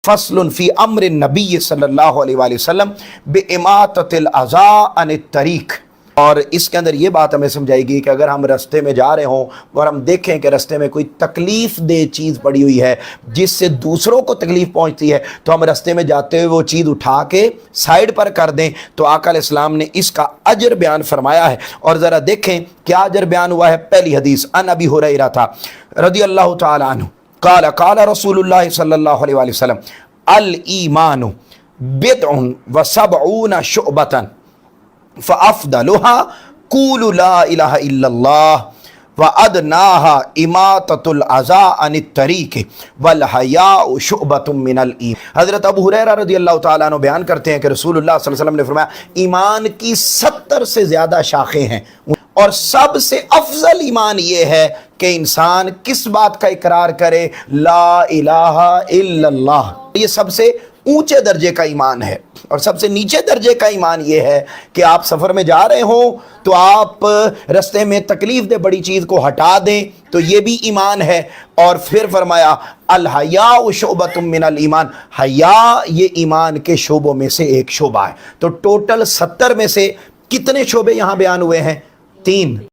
फस्लुन फी अम्र नबी सल्लल्लाहु अलैहि वसल्लम बिइमाततिल अज़ा अनित तरीक। और इसके अंदर ये बात हमें समझाएगी कि अगर हम रास्ते में जा रहे हों और हम देखें कि रास्ते में कोई तकलीफ़ दे चीज़ पड़ी हुई है जिससे दूसरों को तकलीफ़ पहुंचती है, तो हम रास्ते में जाते हुए वो चीज़ उठा के साइड पर कर दें। तो आका अलैहिस्सलाम ने इसका अजर बयान फरमाया है। और ज़रा देखें क्या अजर बयान हुआ है। पहली हदीस अन अबी हुरैरा था रज़ियल्लाहु तआला अन्हु क़ाल क़ाल रसूलुल्लाह सल्लल्लाहु अलैहि वसल्लम अल ईमानु बिदउन व सबऊन शुअबतन फ़अफ़दलुहा क़ूलु ला इलाहा इल्लल्लाह व अदनाहा इमाततुल अज़ा अनित तरीक़ वल हयाउ शुअबतुम मिनल ईमान। हज़रत अबू हुरैरा रज़ियल्लाहु तआला अन्हु बयान करते हैं कि रसूलुल्लाह सल्लल्लाहु अलैहि वसल्लम ने फरमाया, ईमान की 70 से ज़्यादा शाखें हैं और सबसे अफजल ईमान ये है कि इंसान किस बात का इकरार करे, ला इलाहा इल्लल्लाह। ये सबसे ऊंचे दर्जे का ईमान है। और सबसे नीचे दर्जे का ईमान ये है कि आप सफ़र में जा रहे हो तो आप रास्ते में तकलीफ़ दे बड़ी चीज़ को हटा दें, तो ये भी ईमान है। और फिर फरमाया अल हयाउ शुअबतुम मिनल ईमान, हया ये ईमान के शोबों में से एक शोबा है। तो टोटल 70 में से कितने शोबे यहाँ बयान हुए हैं? 3।